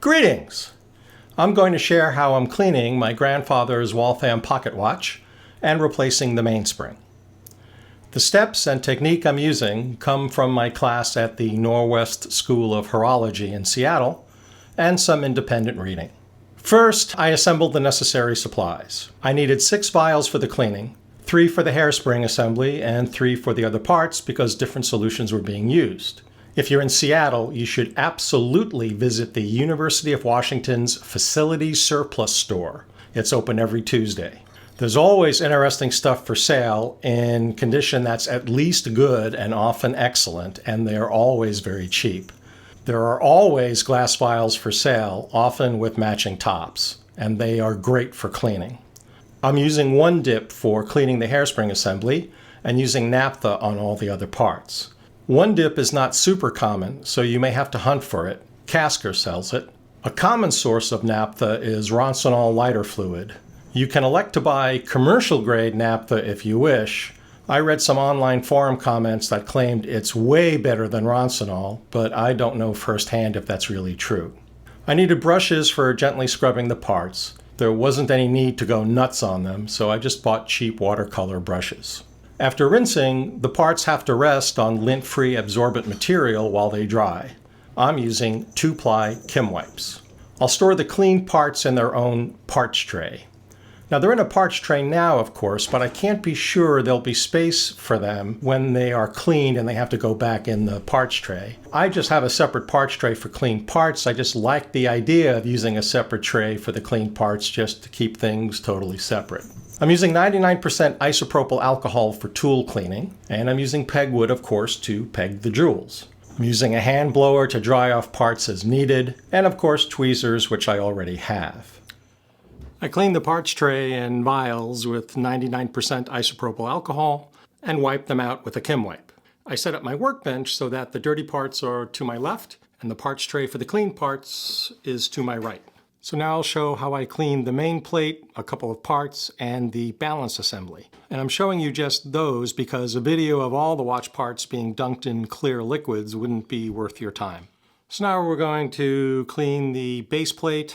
Greetings! I'm going to share how I'm cleaning my grandfather's Waltham pocket watch and replacing the mainspring. The steps and technique I'm using come from my class at the Norwest School of Horology in Seattle and some independent reading. First, I assembled the necessary supplies. I needed 6 vials for the cleaning, 3 for the hairspring assembly, and 3 for the other parts because different solutions were being used. If you're in Seattle, you should absolutely visit the University of Washington's Facility Surplus Store. It's open every Tuesday. There's always interesting stuff for sale in condition that's at least good and often excellent, and they're always very cheap. There are always glass vials for sale, often with matching tops, and they are great for cleaning. I'm using one dip for cleaning the hairspring assembly and using naphtha on all the other parts. One dip is not super common, so you may have to hunt for it. Casker sells it. A common source of naphtha is Roncinol lighter fluid. You can elect to buy commercial-grade naphtha if you wish. I read some online forum comments that claimed it's way better than Roncinol, but I don't know firsthand if that's really true. I needed brushes for gently scrubbing the parts. There wasn't any need to go nuts on them, so I just bought cheap watercolor brushes. After rinsing, the parts have to rest on lint-free absorbent material while they dry. I'm using 2-ply Kim wipes. I'll store the clean parts in their own parts tray. Now they're in a parts tray now, of course, but I can't be sure there'll be space for them when they are cleaned and they have to go back in the parts tray. I just have a separate parts tray for clean parts. I just like the idea of using a separate tray for the clean parts just to keep things totally separate. I'm using 99% isopropyl alcohol for tool cleaning, and I'm using pegwood, of course, to peg the jewels. I'm using a hand blower to dry off parts as needed, and of course tweezers, which I already have. I clean the parts tray and vials with 99% isopropyl alcohol and wipe them out with a Kim wipe. I set up my workbench so that the dirty parts are to my left and the parts tray for the clean parts is to my right. So now I'll show how I cleaned the main plate, a couple of parts, and the balance assembly. And I'm showing you just those because a video of all the watch parts being dunked in clear liquids wouldn't be worth your time. So now we're going to clean the base plate.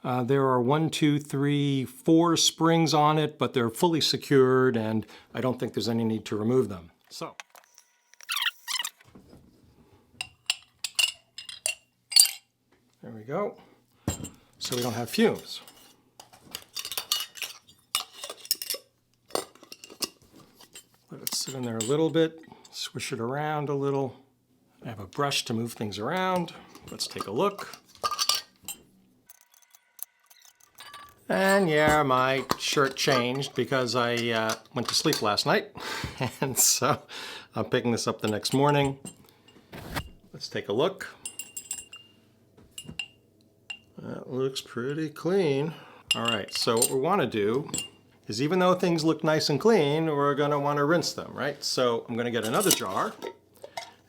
There are 4 springs on it, but they're fully secured and I don't think there's any need to remove them. So. There we go. So we don't have fumes. Let it sit in there a little bit, swish it around a little. I have a brush to move things around. Let's take a look. And yeah, my shirt changed because I went to sleep last night. And so I'm picking this up the next morning. Let's take a look. That looks pretty clean. All right, so what we want to do is, even though things look nice and clean, we're going to want to rinse them, right? So I'm going to get another jar,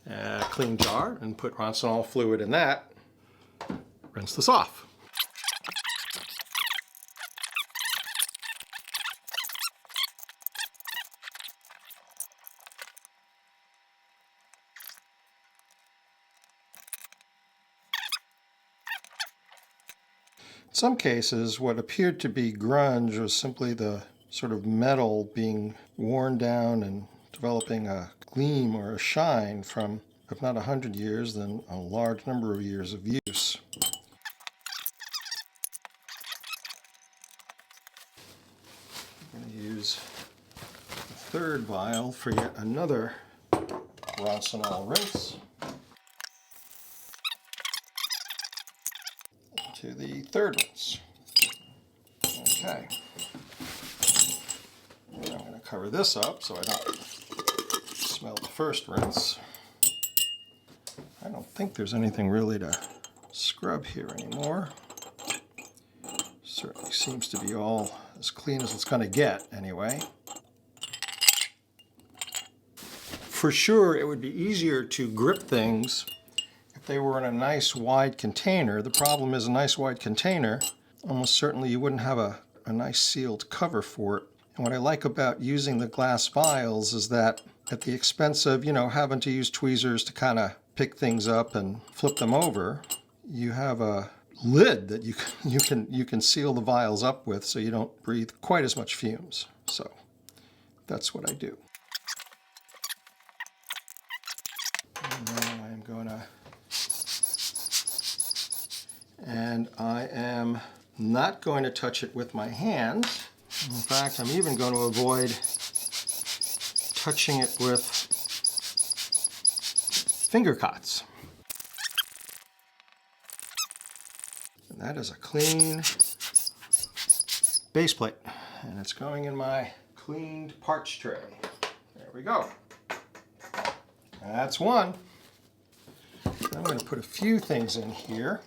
a clean jar, and put Roncinol fluid in that. Rinse this off. In some cases, what appeared to be grunge was simply the sort of metal being worn down and developing a gleam or a shine from, if not 100 years, then a large number of years of use. I'm going to use the 3rd vial for yet another Roncinol rinse. To the 3rd rinse. Okay. I'm going to cover this up so I don't smell the 1st rinse. I don't think there's anything really to scrub here anymore. Certainly seems to be all as clean as it's going to get anyway. For sure, it would be easier to grip things if they were in a nice wide container. The problem is, a nice wide container, almost certainly you wouldn't have a nice sealed cover for it. And what I like about using the glass vials is that at the expense of, having to use tweezers to kind of pick things up and flip them over, you have a lid that you can seal the vials up with so you don't breathe quite as much fumes. So that's what I do. And now I'm gonna, and I am not going to touch it with my hands. In fact, I'm even going to avoid touching it with finger cots. And that is a clean base plate, and it's going in my cleaned parts tray. There we go. That's one. I'm going to put a few things in here.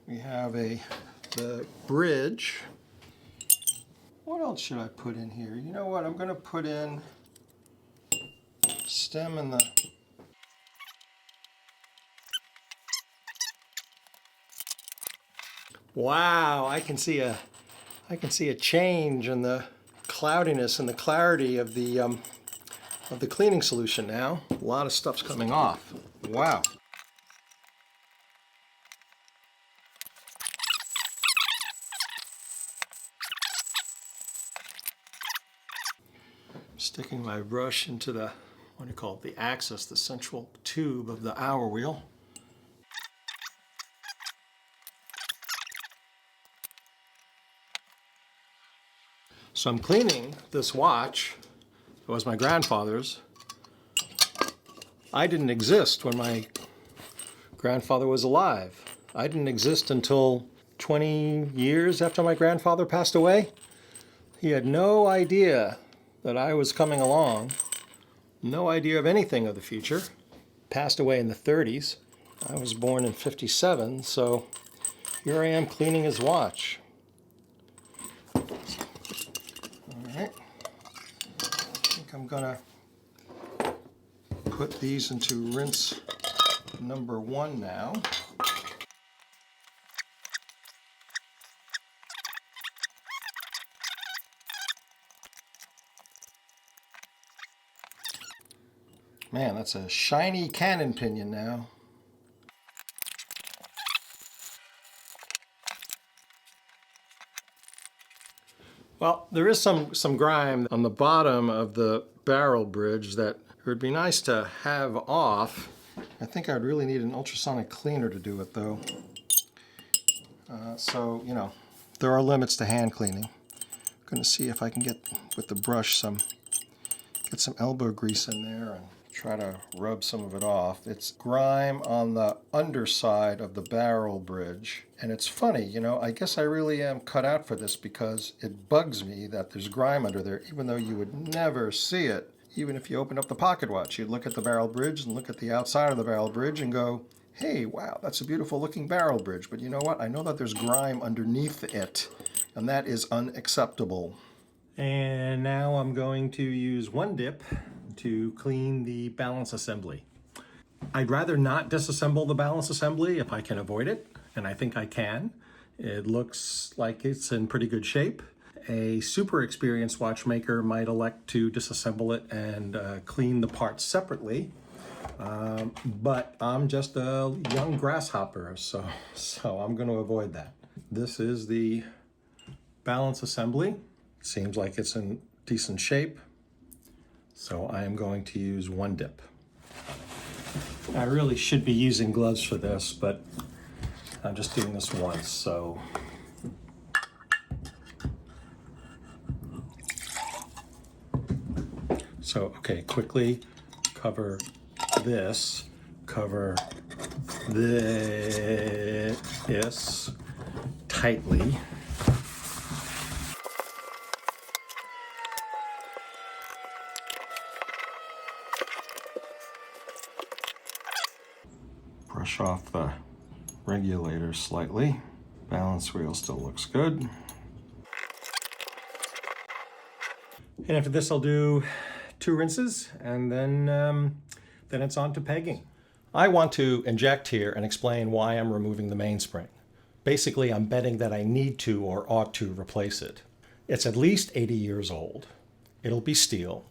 We have the bridge. What else should I put in here? You know what? I'm going to put in stem and the wow, I can see a change in the cloudiness and the clarity of the cleaning solution now. A lot of stuff's coming off. Wow. Sticking my brush into the, what do you call it, the axis, the central tube of the hour wheel. So I'm cleaning this watch. It was my grandfather's. I didn't exist when my grandfather was alive. I didn't exist until 20 years after my grandfather passed away. He had no idea that I was coming along, no idea of anything of the future. Passed away in the 30s. I was born in 57, so here I am cleaning his watch. All right. I think I'm gonna put these into rinse number 1 now. Man, that's a shiny cannon pinion now. Well, there is some grime on the bottom of the barrel bridge that it would be nice to have off. I think I'd really need an ultrasonic cleaner to do it though. So, you know, there are limits to hand cleaning. I'm going to see if I can get, with the brush, get some elbow grease in there and try to rub some of it off. It's grime on the underside of the barrel bridge. And it's funny, you know, I guess I really am cut out for this because it bugs me that there's grime under there, even though you would never see it. Even if you opened up the pocket watch, you'd look at the barrel bridge and look at the outside of the barrel bridge and go, hey, wow, that's a beautiful looking barrel bridge. But you know what? I know that there's grime underneath it, and that is unacceptable. And now I'm going to use one dip to clean the balance assembly. I'd rather not disassemble the balance assembly if I can avoid it, and I think I can. It looks like it's in pretty good shape. A super experienced watchmaker might elect to disassemble it and clean the parts separately, but I'm just a young grasshopper, so I'm going to avoid that. This is the balance assembly. Seems like it's in decent shape. So I am going to use one dip. I really should be using gloves for this, but I'm just doing this once, so. So, okay, quickly cover this, cover this tightly. Brush off the regulator slightly. Balance wheel still looks good. And after this, I'll do 2 rinses, and then it's on to pegging. I want to inject here and explain why I'm removing the mainspring. Basically, I'm betting that I need to or ought to replace it. It's at least 80 years old. It'll be steel.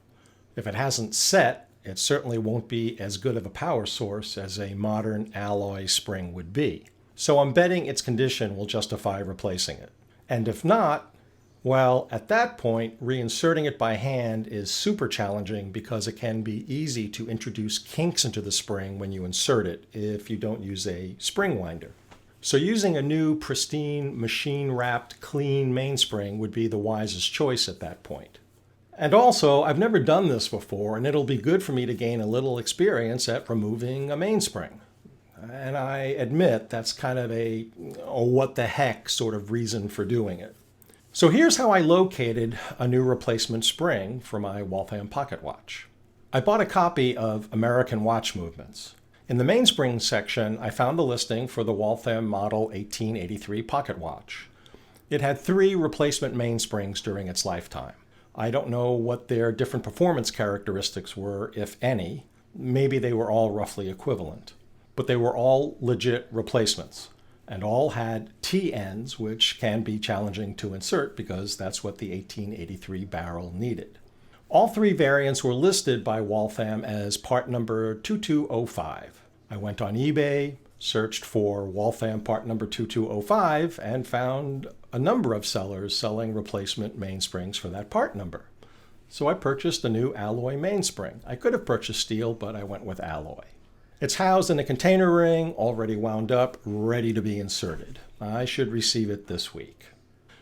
If it hasn't set, it certainly won't be as good of a power source as a modern alloy spring would be. So I'm betting its condition will justify replacing it. And if not, well, at that point, reinserting it by hand is super challenging because it can be easy to introduce kinks into the spring when you insert it if you don't use a spring winder. So using a new, pristine, machine-wrapped, clean mainspring would be the wisest choice at that point. And also, I've never done this before, and it'll be good for me to gain a little experience at removing a mainspring. And I admit that's kind of a what the heck sort of reason for doing it. So here's how I located a new replacement spring for my Waltham pocket watch. I bought a copy of American Watch Movements. In the mainspring section, I found a listing for the Waltham Model 1883 pocket watch. It had 3 replacement mainsprings during its lifetime. I don't know what their different performance characteristics were, if any. Maybe they were all roughly equivalent. But they were all legit replacements, and all had T-ends, which can be challenging to insert because that's what the 1883 barrel needed. All 3 variants were listed by Waltham as part number 2205. I went on eBay, searched for Waltham part number 2205, and found a number of sellers selling replacement mainsprings for that part number. So I purchased a new alloy mainspring. I could have purchased steel, but I went with alloy. It's housed in a container ring, already wound up, ready to be inserted. I should receive it this week.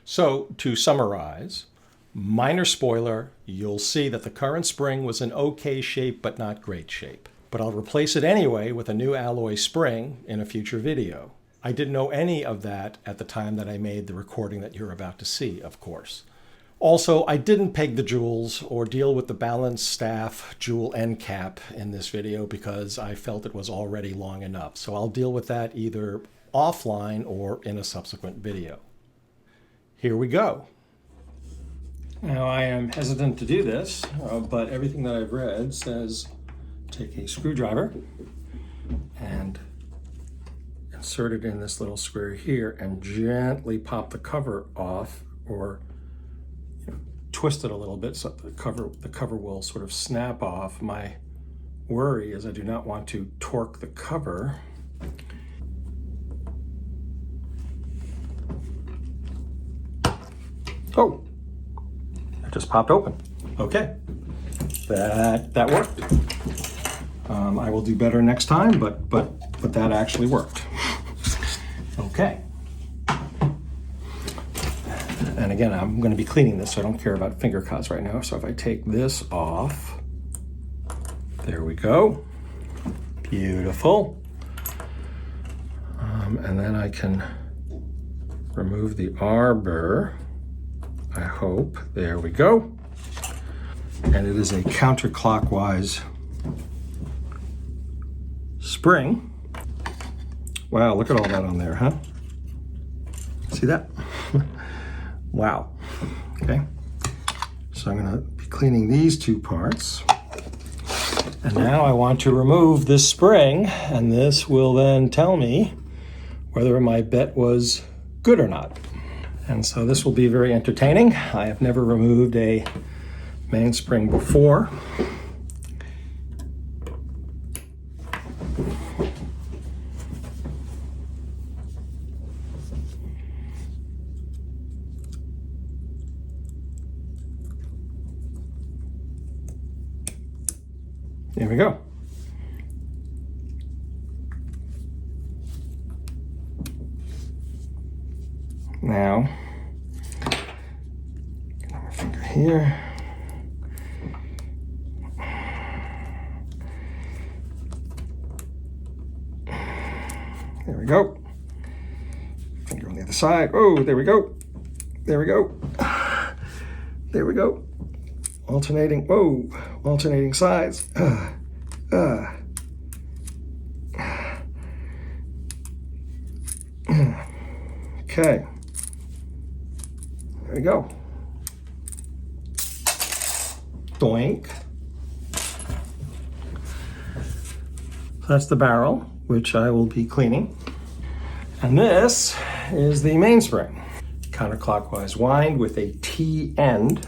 So, to summarize, minor spoiler, you'll see that the current spring was in okay shape but not great shape. But I'll replace it anyway with a new alloy spring in a future video. I didn't know any of that at the time that I made the recording that you're about to see, of course. Also, I didn't peg the jewels or deal with the balance staff jewel end cap in this video because I felt it was already long enough. So I'll deal with that either offline or in a subsequent video. Here we go. Now I am hesitant to do this, but everything that I've read says take a screwdriver and insert it in this little square here and gently pop the cover off, or twist it a little bit so the cover will sort of snap off. My worry is I do not want to torque the cover. Oh, it just popped open. Okay, that worked. I will do better next time, but that actually worked. Okay. And again, I'm going to be cleaning this, so I don't care about finger cuts right now. So if I take this off, there we go. Beautiful. And then I can remove the arbor, I hope. There we go. And it is a counterclockwise spring. Wow, look at all that on there, huh? See that? Wow. Okay. So I'm going to be cleaning these 2 parts. And now I want to remove this spring, and this will then tell me whether my bet was good or not. And so this will be very entertaining. I have never removed a mainspring before. There we go. Now, get my finger here. There we go. Finger on the other side. Oh, there we go. There we go. There we go. Alternating, whoa, alternating sides. Okay. There we go. Doink. So that's the barrel, which I will be cleaning. And this is the mainspring. Counterclockwise wind with a T end.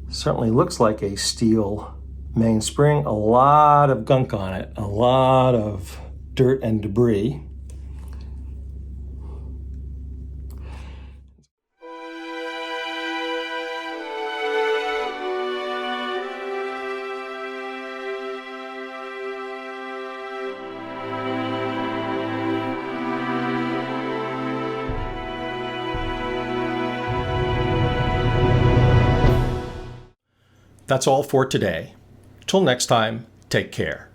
Certainly looks like a steel mainspring, a lot of gunk on it, a lot of dirt and debris. That's all for today. Till next time, take care.